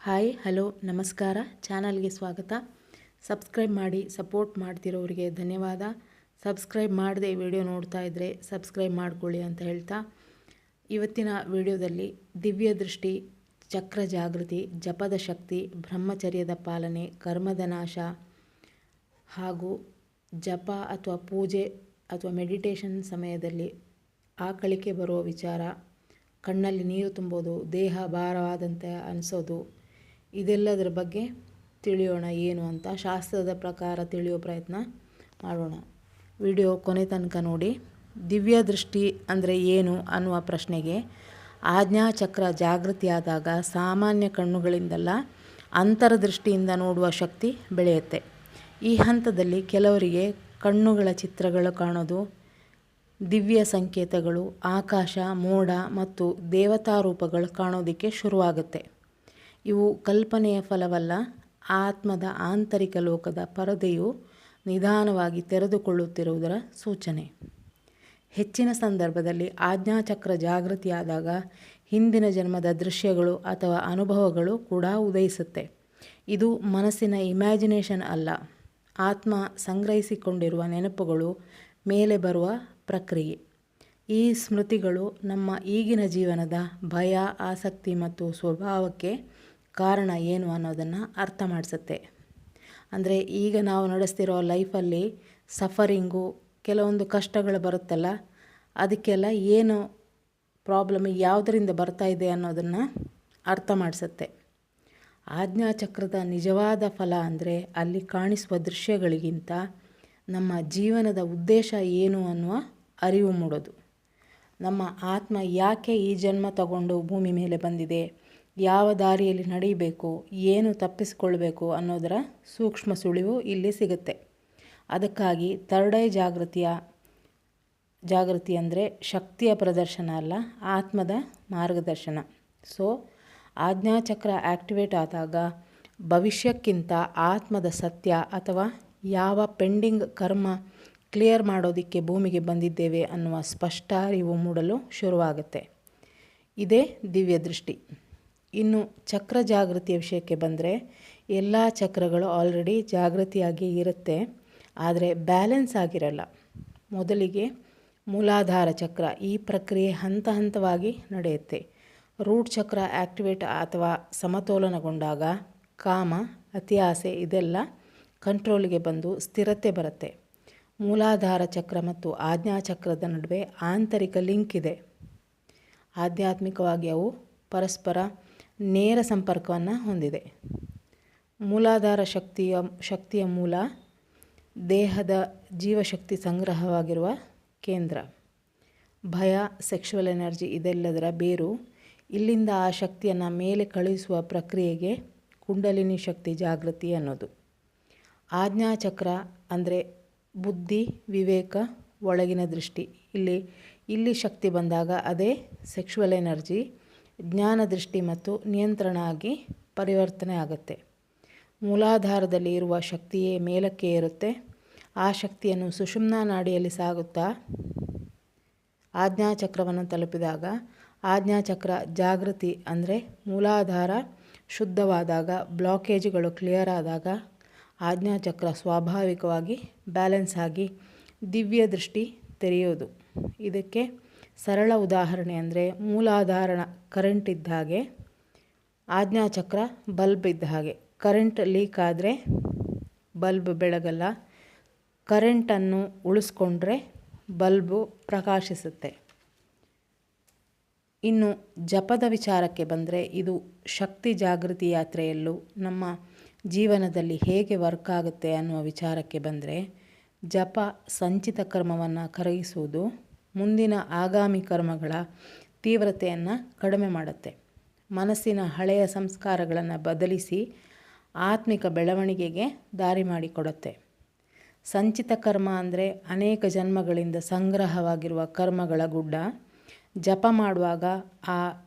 Hi hello ನಮಸ್ಕಾರ. ಚಾನಲ್ಗೆ ಸ್ವಾಗತ. ಸಬ್ಸ್ಕ್ರೈಬ್ ಮಾಡಿ ಸಪೋರ್ಟ್ ಮಾಡ್ತಿರೋರಿಗೆ ಧನ್ಯವಾದ. ಸಬ್ಸ್ಕ್ರೈಬ್ ಮಾಡದೆ ವಿಡಿಯೋ ನೋಡ್ತಾ ಇದ್ದರೆ ಸಬ್ಸ್ಕ್ರೈಬ್ ಮಾಡ್ಕೊಳ್ಳಿ ಅಂತ ಹೇಳ್ತಾ, ಇವತ್ತಿನ ವಿಡಿಯೋದಲ್ಲಿ ದಿವ್ಯ ದೃಷ್ಟಿ, ಚಕ್ರ ಜಾಗೃತಿ, ಜಪದ ಶಕ್ತಿ, ಬ್ರಹ್ಮಚರ್ಯದ ಪಾಲನೆ, ಕರ್ಮದ ನಾಶ ಹಾಗೂ ಜಪ ಅಥವಾ ಪೂಜೆ ಅಥವಾ ಮೆಡಿಟೇಷನ್ ಸಮಯದಲ್ಲಿ ಆಕಳಿಕೆ ಬರುವ ವಿಚಾರ, ಕಣ್ಣಲ್ಲಿ ನೀರು ತುಂಬೋದು, ದೇಹ ಭಾರವಾದಂತೆ ಅನಿಸೋದು, ಇದೆಲ್ಲದರ ಬಗ್ಗೆ ತಿಳಿಯೋಣ ಏನು ಅಂತ ಶಾಸ್ತ್ರದ ಪ್ರಕಾರ ತಿಳಿಯೋ ಪ್ರಯತ್ನ ಮಾಡೋಣ. ವಿಡಿಯೋ ಕೊನೆ ತನಕ ನೋಡಿ. ದಿವ್ಯ ದೃಷ್ಟಿ ಅಂದರೆ ಏನು ಅನ್ನುವ ಪ್ರಶ್ನೆಗೆ ಆಜ್ಞಾಚಕ್ರ ಜಾಗೃತಿಯಾದಾಗ ಸಾಮಾನ್ಯ ಕಣ್ಣುಗಳಿಂದಲ್ಲ, ಅಂತರದೃಷ್ಟಿಯಿಂದ ನೋಡುವ ಶಕ್ತಿ ಬೆಳೆಯುತ್ತೆ. ಈ ಹಂತದಲ್ಲಿ ಕೆಲವರಿಗೆ ಕಣ್ಣುಗಳ ಚಿತ್ರಗಳು ಕಾಣೋದು, ದಿವ್ಯ ಸಂಕೇತಗಳು, ಆಕಾಶ, ಮೋಡ ಮತ್ತು ದೇವತಾ ರೂಪಗಳು ಕಾಣೋದಕ್ಕೆ ಶುರುವಾಗುತ್ತೆ. ಇವು ಕಲ್ಪನೆಯ ಫಲವಲ್ಲ, ಆತ್ಮದ ಆಂತರಿಕ ಲೋಕದ ಪರದೆಯು ನಿಧಾನವಾಗಿ ತೆರೆದುಕೊಳ್ಳುತ್ತಿರುವುದರ ಸೂಚನೆ. ಹೆಚ್ಚಿನ ಸಂದರ್ಭದಲ್ಲಿ ಆಜ್ಞಾಚಕ್ರ ಜಾಗೃತಿಯಾದಾಗ ಹಿಂದಿನ ಜನ್ಮದ ದೃಶ್ಯಗಳು ಅಥವಾ ಅನುಭವಗಳು ಕೂಡ ಉದಯಿಸುತ್ತೆ. ಇದು ಮನಸ್ಸಿನ ಇಮ್ಯಾಜಿನೇಷನ್ ಅಲ್ಲ, ಆತ್ಮ ಸಂಗ್ರಹಿಸಿಕೊಂಡಿರುವ ನೆನಪುಗಳು ಮೇಲೆ ಬರುವ ಪ್ರಕ್ರಿಯೆ. ಈ ಸ್ಮೃತಿಗಳು ನಮ್ಮ ಈಗಿನ ಜೀವನದ ಭಯ, ಆಸಕ್ತಿ ಮತ್ತು ಸ್ವಭಾವಕ್ಕೆ ಕಾರಣ ಏನು ಅನ್ನೋದನ್ನು ಅರ್ಥ ಮಾಡಿಸುತ್ತೆ. ಅಂದರೆ ಈಗ ನಾವು ನಡೆಸ್ತಿರೋ ಲೈಫಲ್ಲಿ ಸಫರಿಂಗು, ಕೆಲವೊಂದು ಕಷ್ಟಗಳು ಬರುತ್ತಲ್ಲ, ಅದಕ್ಕೆಲ್ಲ ಏನು ಪ್ರಾಬ್ಲಮ್ ಯಾವುದರಿಂದ ಬರ್ತಾ ಇದೆ ಅನ್ನೋದನ್ನು ಅರ್ಥ ಮಾಡಿಸುತ್ತೆ. ಆಜ್ಞಾಚಕ್ರದ ನಿಜವಾದ ಫಲ ಅಂದರೆ ಅಲ್ಲಿ ಕಾಣಿಸುವ ದೃಶ್ಯಗಳಿಗಿಂತ ನಮ್ಮ ಜೀವನದ ಉದ್ದೇಶ ಏನು ಅನ್ನುವ ಅರಿವು ಮೂಡೋದು. ನಮ್ಮ ಆತ್ಮ ಯಾಕೆ ಈ ಜನ್ಮ ತಗೊಂಡು ಭೂಮಿ ಮೇಲೆ ಬಂದಿದೆ, ಯಾವ ದಾರಿಯಲ್ಲಿ ನಡೆಯಬೇಕು, ಏನು ತಪ್ಪಿಸಿಕೊಳ್ಬೇಕು ಅನ್ನೋದರ ಸೂಕ್ಷ್ಮ ಸುಳಿವು ಇಲ್ಲಿ ಸಿಗುತ್ತೆ. ಅದಕ್ಕಾಗಿ ಥರ್ಡ್ ಐ ಜಾಗೃತಿ ಅಂದರೆ ಶಕ್ತಿಯ ಪ್ರದರ್ಶನ ಅಲ್ಲ, ಆತ್ಮದ ಮಾರ್ಗದರ್ಶನ. ಸೊ ಆಜ್ಞಾಚಕ್ರ ಆ್ಯಕ್ಟಿವೇಟ್ ಆದಾಗ ಭವಿಷ್ಯಕ್ಕಿಂತ ಆತ್ಮದ ಸತ್ಯ ಅಥವಾ ಯಾವ ಪೆಂಡಿಂಗ್ ಕರ್ಮ ಕ್ಲಿಯರ್ ಮಾಡೋದಕ್ಕೆ ಭೂಮಿಗೆ ಬಂದಿದ್ದೇವೆ ಅನ್ನುವ ಸ್ಪಷ್ಟ ಅರಿವು ಮೂಡಲು ಶುರುವಾಗುತ್ತೆ. ಇದೇ ದಿವ್ಯ ದೃಷ್ಟಿ. ಇನ್ನು ಚಕ್ರ ಜಾಗೃತಿಯ ವಿಷಯಕ್ಕೆ ಬಂದರೆ, ಎಲ್ಲ ಚಕ್ರಗಳು ಆಲ್ರೆಡಿ ಜಾಗೃತಿಯಾಗಿ ಇರುತ್ತೆ, ಆದರೆ ಬ್ಯಾಲೆನ್ಸ್ ಆಗಿರಲ್ಲ. ಮೊದಲಿಗೆ ಮೂಲಾಧಾರ ಚಕ್ರ, ಈ ಪ್ರಕ್ರಿಯೆ ಹಂತ ಹಂತವಾಗಿ ನಡೆಯುತ್ತೆ. ರೂಟ್ ಚಕ್ರ ಆ್ಯಕ್ಟಿವೇಟ್ ಅಥವಾ ಸಮತೋಲನಗೊಂಡಾಗ ಕಾಮ, ಅತಿ ಆಸೆ ಇದೆಲ್ಲ ಕಂಟ್ರೋಲಿಗೆ ಬಂದು ಸ್ಥಿರತೆ ಬರುತ್ತೆ. ಮೂಲಾಧಾರ ಚಕ್ರ ಮತ್ತು ಆಜ್ಞಾಚಕ್ರದ ನಡುವೆ ಆಂತರಿಕ ಲಿಂಕ್ ಇದೆ. ಆಧ್ಯಾತ್ಮಿಕವಾಗಿ ಅವು ಪರಸ್ಪರ ನೇರ ಸಂಪರ್ಕವನ್ನು ಹೊಂದಿದೆ. ಮೂಲಾಧಾರ ಶಕ್ತಿಯ ಮೂಲ ದೇಹದ ಜೀವಶಕ್ತಿ ಸಂಗ್ರಹವಾಗಿರುವ ಕೇಂದ್ರ. ಭಯ, ಸೆಕ್ಷುವಲ್ ಎನರ್ಜಿ ಇದೆಲ್ಲದರ ಬೇರು. ಇಲ್ಲಿಂದ ಆ ಶಕ್ತಿಯನ್ನು ಮೇಲೆ ಕಳುಹಿಸುವ ಪ್ರಕ್ರಿಯೆಗೆ ಕುಂಡಲಿನಿ ಶಕ್ತಿ ಜಾಗೃತಿ ಅನ್ನೋದು. ಆಜ್ಞಾಚಕ್ರ ಅಂದರೆ ಬುದ್ಧಿ, ವಿವೇಕ, ಒಳಗಿನ ದೃಷ್ಟಿ. ಇಲ್ಲಿ ಶಕ್ತಿ ಬಂದಾಗ ಅದೇ ಸೆಕ್ಷುವಲ್ ಎನರ್ಜಿ, ಜ್ಞಾನ ದೃಷ್ಟಿ ಮತ್ತು ನಿಯಂತ್ರಣ ಆಗಿ ಪರಿವರ್ತನೆ ಆಗುತ್ತೆ. ಮೂಲಾಧಾರದಲ್ಲಿ ಇರುವ ಶಕ್ತಿಯೇ ಮೇಲಕ್ಕೆ ಏರುತ್ತೆ. ಆ ಶಕ್ತಿಯನ್ನು ಸುಷುಮ್ನಾ ನಾಡಿಯಲ್ಲಿ ಸಾಗುತ್ತಾ ಆಜ್ಞಾಚಕ್ರವನ್ನು ತಲುಪಿದಾಗ, ಆಜ್ಞಾಚಕ್ರ ಜಾಗೃತಿ ಅಂದರೆ ಮೂಲಾಧಾರ ಶುದ್ಧವಾದಾಗ, ಬ್ಲಾಕೇಜ್ಗಳು ಕ್ಲಿಯರ್ ಆದಾಗ ಆಜ್ಞಾಚಕ್ರ ಸ್ವಾಭಾವಿಕವಾಗಿ ಬ್ಯಾಲೆನ್ಸ್ ಆಗಿ ದಿವ್ಯ ದೃಷ್ಟಿ ತೆರೆಯೋದು. ಇದಕ್ಕೆ ಸರಳ ಉದಾಹರಣೆ ಅಂದರೆ, ಮೂಲಾಧಾರ ಕರೆಂಟ್ ಇದ್ದ ಹಾಗೆ, ಆಜ್ಞಾಚಕ್ರ ಬಲ್ಬ್ ಇದ್ದ ಹಾಗೆ. ಕರೆಂಟ್ ಲೀಕ್ ಆದರೆ ಬಲ್ಬ್ ಬೆಳಗಲ್ಲ, ಕರೆಂಟನ್ನು ಉಳಿಸ್ಕೊಂಡ್ರೆ ಬಲ್ಬು ಪ್ರಕಾಶಿಸುತ್ತೆ. ಇನ್ನು ಜಪದ ವಿಚಾರಕ್ಕೆ ಬಂದರೆ, ಇದು ಶಕ್ತಿ ಜಾಗೃತಿ ಯಾತ್ರೆಯಲ್ಲೂ ನಮ್ಮ ಜೀವನದಲ್ಲಿ ಹೇಗೆ ವರ್ಕ್ ಆಗುತ್ತೆ ಅನ್ನುವ ವಿಚಾರಕ್ಕೆ ಬಂದರೆ, ಜಪ ಸಂಚಿತ ಕರ್ಮವನ್ನು ಕರಗಿಸುವುದು, ಮುಂದಿನ ಆಗಾಮಿ ಕರ್ಮಗಳ ತೀವ್ರತೆಯನ್ನು ಕಡಿಮೆ ಮಾಡುತ್ತೆ. ಮನಸ್ಸಿನ ಹಳೆಯ ಸಂಸ್ಕಾರಗಳನ್ನು ಬದಲಿಸಿ ಆತ್ಮಿಕ ಬೆಳವಣಿಗೆಗೆ ದಾರಿ ಮಾಡಿಕೊಡುತ್ತೆ. ಸಂಚಿತ ಕರ್ಮ ಅಂದರೆ ಅನೇಕ ಜನ್ಮಗಳಿಂದ ಸಂಗ್ರಹವಾಗಿರುವ ಕರ್ಮಗಳ ಗುಡ್ಡ. ಜಪ ಮಾಡುವಾಗ ಆ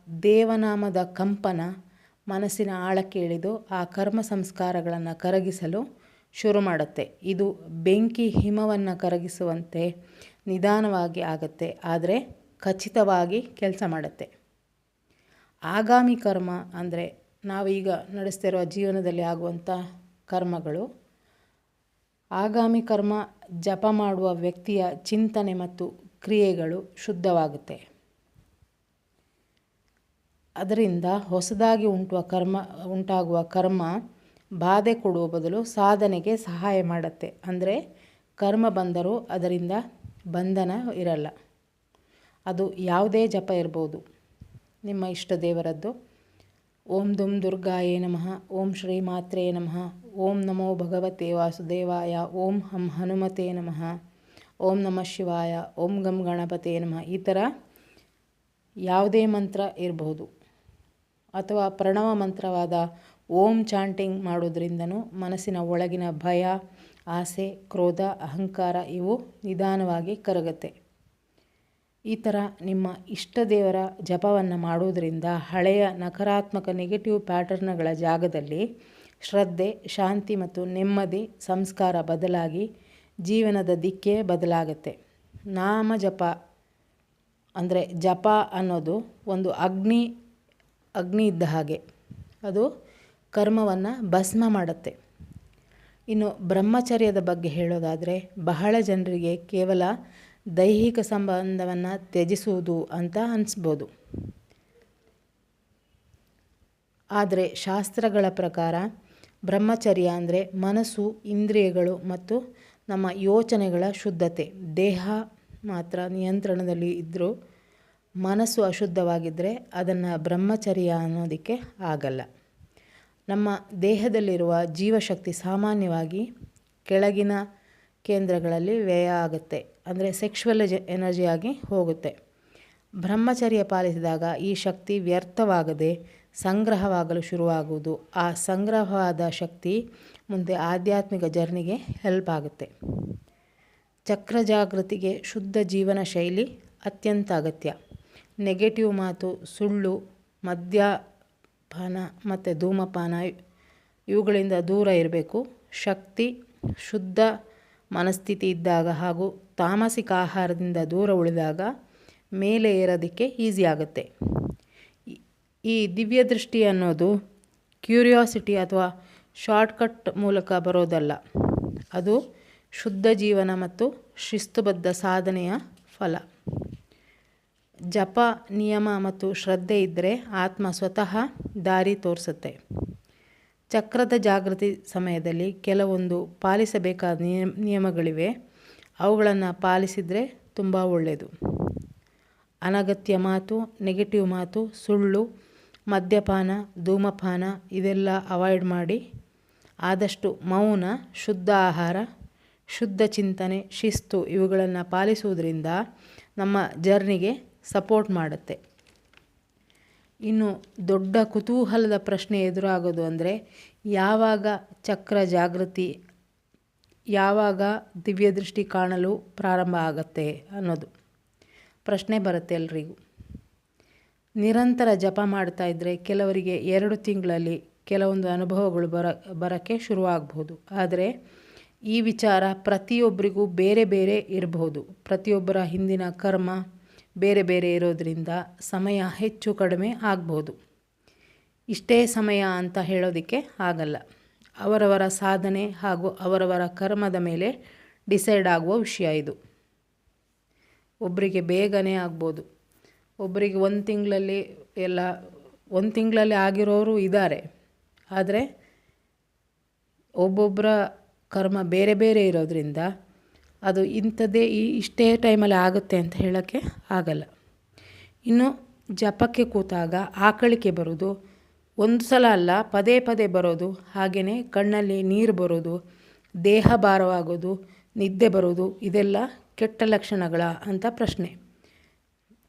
ದೇವನಾಮದ ಕಂಪನ ಮನಸ್ಸಿನ ಆಳಕ್ಕೆ ಇಳಿದು ಆ ಕರ್ಮ ಸಂಸ್ಕಾರಗಳನ್ನು ಕರಗಿಸಲು ಶುರು ಮಾಡುತ್ತೆ. ಇದು ಬೆಂಕಿ ಹಿಮವನ್ನು ಕರಗಿಸುವಂತೆ ನಿಧಾನವಾಗಿ ಆಗುತ್ತೆ, ಆದರೆ ಖಚಿತವಾಗಿ ಕೆಲಸ ಮಾಡುತ್ತೆ. ಆಗಾಮಿ ಕರ್ಮ ಅಂದರೆ ನಾವೀಗ ನಡೆಸ್ತಿರುವ ಜೀವನದಲ್ಲಿ ಆಗುವಂಥ ಕರ್ಮಗಳು. ಆಗಾಮಿ ಕರ್ಮ ಜಪ ಮಾಡುವ ವ್ಯಕ್ತಿಯ ಚಿಂತನೆ ಮತ್ತು ಕ್ರಿಯೆಗಳು ಶುದ್ಧವಾಗುತ್ತೆ. ಅದರಿಂದ ಹೊಸದಾಗಿ ಉಂಟಾಗುವ ಕರ್ಮ ಬಾಧೆ ಕೊಡುವ ಬದಲು ಸಾಧನೆಗೆ ಸಹಾಯ ಮಾಡುತ್ತೆ. ಅಂದರೆ ಕರ್ಮ ಬಂದರೂ ಅದರಿಂದ ಬಂಧನ ಇರಲ್ಲ. ಅದು ಯಾವುದೇ ಜಪ ಇರ್ಬೋದು, ನಿಮ್ಮ ಇಷ್ಟ ದೇವರದ್ದು. ಓಂ ದುಂ ದುರ್ಗಾಯೇ ನಮಃ, ಓಂ ಶ್ರೀ ಮಾತ್ರೇ ನಮಃ, ಓಂ ನಮೋ ಭಗವತೆ ವಾಸುದೇವಾಯ, ಓಂ ಹಂ ಹನುಮತೆ ನಮಃ, ಓಂ ನಮಃ ಶಿವಾಯ, ಓಂ ಗಂ ಗಣಪತೆ ನಮಃ. ಈ ಥರ ಯಾವುದೇ ಮಂತ್ರ ಇರಬಹುದು. ಅಥವಾ ಪ್ರಣವ ಮಂತ್ರವಾದ ಓಂ ಚಾಂಟಿಂಗ್ ಮಾಡೋದ್ರಿಂದನೂ ಮನಸ್ಸಿನ ಒಳಗಿನ ಭಯ, ಆಸೆ, ಕ್ರೋಧ, ಅಹಂಕಾರ ಇವು ನಿಧಾನವಾಗಿ ಕರಗುತ್ತೆ. ಈ ಥರ ನಿಮ್ಮ ಇಷ್ಟ ದೇವರ ಜಪವನ್ನು ಮಾಡೋದರಿಂದ ಹಳೆಯ ನಕಾರಾತ್ಮಕ ನೆಗೆಟಿವ್ ಪ್ಯಾಟರ್ನ್ಗಳ ಜಾಗದಲ್ಲಿ ಶ್ರದ್ಧೆ, ಶಾಂತಿ ಮತ್ತು ನೆಮ್ಮದಿ ಸಂಸ್ಕಾರ ಬದಲಾಗಿ ಜೀವನದ ದಿಕ್ಕೇ ಬದಲಾಗುತ್ತೆ. ನಾಮ ಜಪ ಅಂದರೆ ಜಪ ಅನ್ನೋದು ಒಂದು ಅಗ್ನಿ ಇದ್ದ ಹಾಗೆ. ಅದು ಕರ್ಮವನ್ನು ಭಸ್ಮ ಮಾಡುತ್ತೆ. ಇನ್ನು ಬ್ರಹ್ಮಚರ್ಯದ ಬಗ್ಗೆ ಹೇಳೋದಾದರೆ ಬಹಳ ಜನರಿಗೆ ಕೇವಲ ದೈಹಿಕ ಸಂಬಂಧವನ್ನು ತ್ಯಜಿಸುವುದು ಅಂತ ಅನಿಸ್ಬೋದು. ಆದರೆ ಶಾಸ್ತ್ರಗಳ ಪ್ರಕಾರ ಬ್ರಹ್ಮಚರ್ಯ ಅಂದರೆ ಮನಸ್ಸು, ಇಂದ್ರಿಯಗಳು ಮತ್ತು ನಮ್ಮ ಯೋಚನೆಗಳ ಶುದ್ಧತೆ. ದೇಹ ಮಾತ್ರ ನಿಯಂತ್ರಣದಲ್ಲಿ ಇದ್ದರೂ ಮನಸ್ಸು ಅಶುದ್ಧವಾಗಿದ್ದರೆ ಅದನ್ನು ಬ್ರಹ್ಮಚರ್ಯ ಅನ್ನೋದಕ್ಕೆ ಆಗಲ್ಲ. ನಮ್ಮ ದೇಹದಲ್ಲಿರುವ ಜೀವಶಕ್ತಿ ಸಾಮಾನ್ಯವಾಗಿ ಕೆಳಗಿನ ಕೇಂದ್ರಗಳಲ್ಲಿ ವ್ಯಯ ಆಗುತ್ತೆ. ಅಂದರೆ ಸೆಕ್ಷುವಲ್ ಎನರ್ಜಿಯಾಗಿ ಹೋಗುತ್ತೆ. ಬ್ರಹ್ಮಚರ್ಯ ಪಾಲಿಸಿದಾಗ ಈ ಶಕ್ತಿ ವ್ಯರ್ಥವಾಗದೆ ಸಂಗ್ರಹವಾಗಲು ಶುರುವಾಗುವುದು. ಆ ಸಂಗ್ರಹವಾದ ಶಕ್ತಿ ಮುಂದೆ ಆಧ್ಯಾತ್ಮಿಕ ಜರ್ನಿಗೆ ಹೆಲ್ಪ್ ಆಗುತ್ತೆ. ಚಕ್ರ ಜಾಗೃತಿಗೆ ಶುದ್ಧ ಜೀವನ ಶೈಲಿ ಅತ್ಯಂತ ಅಗತ್ಯ. ನೆಗೆಟಿವ್ ಮಾತು, ಸುಳ್ಳು, ಮದ್ಯಪಾನ ಮತ್ತು ಧೂಮಪಾನ ಇವುಗಳಿಂದ ದೂರ ಇರಬೇಕು. ಶಕ್ತಿ, ಶುದ್ಧ ಮನಸ್ಥಿತಿ ಇದ್ದಾಗ ಹಾಗೂ ತಾಮಸಿಕ ಆಹಾರದಿಂದ ದೂರ ಉಳಿದಾಗ ಮೇಲೆ ಏರೋದಕ್ಕೆ ಈಸಿ ಆಗುತ್ತೆ. ಈ ದಿವ್ಯ ದೃಷ್ಟಿ ಅನ್ನೋದು ಕ್ಯೂರಿಯಾಸಿಟಿ ಅಥವಾ ಶಾರ್ಟ್ಕಟ್ ಮೂಲಕ ಬರೋದಲ್ಲ. ಅದು ಶುದ್ಧ ಜೀವನ ಮತ್ತು ಶಿಸ್ತುಬದ್ಧ ಸಾಧನೆಯ ಫಲ. ಜಪ, ನಿಯಮ ಮತ್ತು ಶ್ರದ್ಧೆ ಇದ್ದರೆ ಆತ್ಮ ಸ್ವತಃ ದಾರಿ ತೋರಿಸುತ್ತೆ. ಚಕ್ರದ ಜಾಗೃತಿ ಸಮಯದಲ್ಲಿ ಕೆಲವೊಂದು ಪಾಲಿಸಬೇಕಾದ ನಿಯಮಗಳಿವೆ. ಅವುಗಳನ್ನು ಪಾಲಿಸಿದರೆ ತುಂಬ ಒಳ್ಳೆಯದು. ಅನಗತ್ಯ ಮಾತು, ನೆಗೆಟಿವ್ ಮಾತು, ಸುಳ್ಳು, ಮದ್ಯಪಾನ, ಧೂಮಪಾನ ಇದೆಲ್ಲ ಅವಾಯ್ಡ್ ಮಾಡಿ ಆದಷ್ಟು ಮೌನ, ಶುದ್ಧ ಆಹಾರ, ಶುದ್ಧ ಚಿಂತನೆ, ಶಿಸ್ತು ಇವುಗಳನ್ನು ಪಾಲಿಸುವುದರಿಂದ ನಮ್ಮ ಜರ್ನಿಗೆ ಸಪೋರ್ಟ್ ಮಾಡುತ್ತೆ. ಇನ್ನು ದೊಡ್ಡ ಕುತೂಹಲದ ಪ್ರಶ್ನೆ ಎದುರಾಗೋದು ಅಂದರೆ ಯಾವಾಗ ಚಕ್ರ ಜಾಗೃತಿ, ಯಾವಾಗ ದಿವ್ಯ ದೃಷ್ಟಿ ಕಾಣಲು ಪ್ರಾರಂಭ ಆಗುತ್ತೆ ಅನ್ನೋದು ಪ್ರಶ್ನೆ ಬರುತ್ತೆ ಎಲ್ರಿಗೂ. ನಿರಂತರ ಜಪ ಮಾಡ್ತಾ ಇದ್ದರೆ ಕೆಲವರಿಗೆ 2 ತಿಂಗಳಲ್ಲಿ ಕೆಲವೊಂದು ಅನುಭವಗಳು ಬರೋಕ್ಕೆ ಶುರುವಾಗಬಹುದು. ಆದರೆ ಈ ವಿಚಾರ ಪ್ರತಿಯೊಬ್ಬರಿಗೂ ಬೇರೆ ಬೇರೆ ಇರಬಹುದು. ಪ್ರತಿಯೊಬ್ಬರ ಹಿಂದಿನ ಕರ್ಮ ಬೇರೆ ಬೇರೆ ಇರೋದರಿಂದ ಸಮಯ ಹೆಚ್ಚು ಕಡಿಮೆ ಆಗ್ಬೋದು. ಇಷ್ಟೇ ಸಮಯ ಅಂತ ಹೇಳೋದಕ್ಕೆ ಆಗಲ್ಲ. ಅವರವರ ಸಾಧನೆ ಹಾಗೂ ಅವರವರ ಕರ್ಮದ ಮೇಲೆ ಡಿಸೈಡ್ ಆಗುವ ವಿಷಯ ಇದು. ಒಬ್ಬರಿಗೆ ಬೇಗನೆ ಆಗ್ಬೋದು, ಒಬ್ಬರಿಗೆ 1 ತಿಂಗಳಲ್ಲಿ 1 ತಿಂಗಳಲ್ಲಿ ಆಗಿರೋರು ಇದ್ದಾರೆ. ಆದರೆ ಒಬ್ಬೊಬ್ಬರ ಕರ್ಮ ಬೇರೆ ಬೇರೆ ಇರೋದರಿಂದ ಅದು ಇಂಥದ್ದೇ ಇಷ್ಟೇ ಟೈಮಲ್ಲಿ ಆಗುತ್ತೆ ಅಂತ ಹೇಳೋಕ್ಕೆ ಆಗಲ್ಲ. ಇನ್ನು ಜಪಕ್ಕೆ ಕೂತಾಗ ಆಕಳಿಕೆ ಬರೋದು, ಒಂದು ಸಲ ಅಲ್ಲ ಪದೇ ಪದೇ ಬರೋದು, ಹಾಗೆಯೇ ಕಣ್ಣಲ್ಲಿ ನೀರು ಬರೋದು, ದೇಹ ಭಾರವಾಗೋದು, ನಿದ್ದೆ ಬರೋದು ಇದೆಲ್ಲ ಕೆಟ್ಟ ಲಕ್ಷಣಗಳ ಅಂತ ಪ್ರಶ್ನೆ.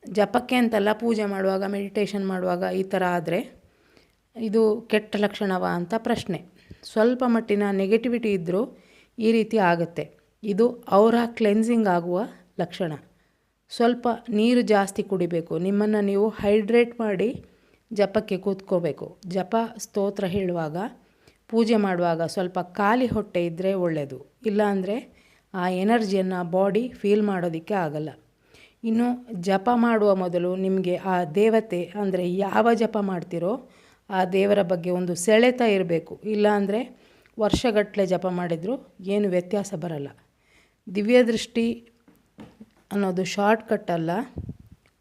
ಜಪಕ್ಕೆ ಅಂತಲ್ಲ, ಪೂಜೆ ಮಾಡುವಾಗ, ಮೆಡಿಟೇಷನ್ ಮಾಡುವಾಗ ಈ ಥರ ಆದರೆ ಇದು ಕೆಟ್ಟ ಲಕ್ಷಣವ ಅಂತ ಪ್ರಶ್ನೆ. ಸ್ವಲ್ಪ ಮಟ್ಟಿನ ನೆಗೆಟಿವಿಟಿ ಇದ್ದರೂ ಈ ರೀತಿ ಆಗುತ್ತೆ. ಇದು ಅವರ ಕ್ಲೆನ್ಸಿಂಗ್ ಆಗುವ ಲಕ್ಷಣ. ಸ್ವಲ್ಪ ನೀರು ಜಾಸ್ತಿ ಕುಡಿಬೇಕು. ನಿಮ್ಮನ್ನು ನೀವು ಹೈಡ್ರೇಟ್ ಮಾಡಿ ಜಪಕ್ಕೆ ಕೂತ್ಕೋಬೇಕು. ಜಪ ಸ್ತೋತ್ರ ಹೇಳುವಾಗ, ಪೂಜೆ ಮಾಡುವಾಗ ಸ್ವಲ್ಪ ಖಾಲಿ ಹೊಟ್ಟೆ ಇದ್ದರೆ ಒಳ್ಳೆಯದು. ಇಲ್ಲಾಂದರೆ ಆ ಎನರ್ಜಿಯನ್ನು ಬಾಡಿ ಫೀಲ್ ಮಾಡೋದಕ್ಕೆ ಆಗಲ್ಲ. ಇನ್ನು ಜಪ ಮಾಡುವ ಮೊದಲು ನಿಮಗೆ ಆ ದೇವತೆ ಅಂದರೆ ಯಾವ ಜಪ ಮಾಡ್ತಿರೋ ಆ ದೇವರ ಬಗ್ಗೆ ಒಂದು ಸೆಳೆತ ಇರಬೇಕು. ಇಲ್ಲಾಂದರೆ ವರ್ಷಗಟ್ಟಲೆ ಜಪ ಮಾಡಿದರೂ ಏನು ವ್ಯತ್ಯಾಸ ಬರಲ್ಲ. ದಿವ್ಯದೃಷ್ಟಿ ಅನ್ನೋದು ಶಾರ್ಟ್ಕಟ್ ಅಲ್ಲ,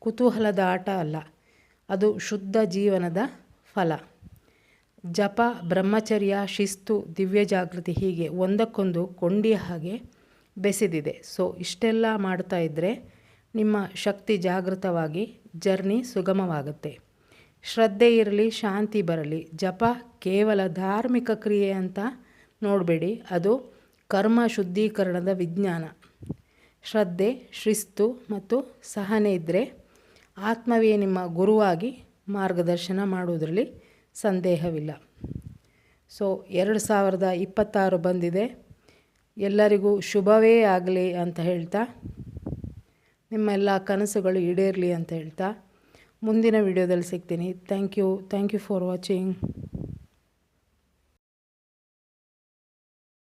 ಕುತೂಹಲದ ಆಟ ಅಲ್ಲ, ಅದು ಶುದ್ಧ ಜೀವನದ ಫಲ. ಜಪ, ಬ್ರಹ್ಮಚರ್ಯ, ಶಿಸ್ತು, ದಿವ್ಯ ಜಾಗೃತಿ ಹೀಗೆ ಒಂದಕ್ಕೊಂದು ಕೊಂಡಿಯ ಹಾಗೆ ಬೆಸೆದಿದೆ. ಸೊ ಇಷ್ಟೆಲ್ಲ ಮಾಡ್ತಾ ಇದ್ದರೆ ನಿಮ್ಮ ಶಕ್ತಿ ಜಾಗೃತವಾಗಿ ಜರ್ನಿ ಸುಗಮವಾಗುತ್ತೆ. ಶ್ರದ್ಧೆ ಇರಲಿ, ಶಾಂತಿ ಬರಲಿ. ಜಪ ಕೇವಲ ಧಾರ್ಮಿಕ ಕ್ರಿಯೆ ಅಂತ ನೋಡಬೇಡಿ, ಅದು ಕರ್ಮ ಶುದ್ಧೀಕರಣದ ವಿಜ್ಞಾನ. ಶ್ರದ್ಧೆ, ಶಿಸ್ತು ಮತ್ತು ಸಹನೆ ಇದ್ದರೆ ಆತ್ಮವೇ ನಿಮ್ಮ ಗುರುವಾಗಿ ಮಾರ್ಗದರ್ಶನ ಮಾಡುವುದರಲ್ಲಿ ಸಂದೇಹವಿಲ್ಲ. ಸೊ 2026 ಬಂದಿದೆ. ಎಲ್ಲರಿಗೂ ಶುಭವೇ ಆಗಲಿ ಅಂತ ಹೇಳ್ತಾ, ನಿಮ್ಮೆಲ್ಲ ಕನಸುಗಳು ಈಡೇರಲಿ ಅಂತ ಹೇಳ್ತಾ ಮುಂದಿನ ವಿಡಿಯೋದಲ್ಲಿ ಸಿಗ್ತೀನಿ. Thank you for watching.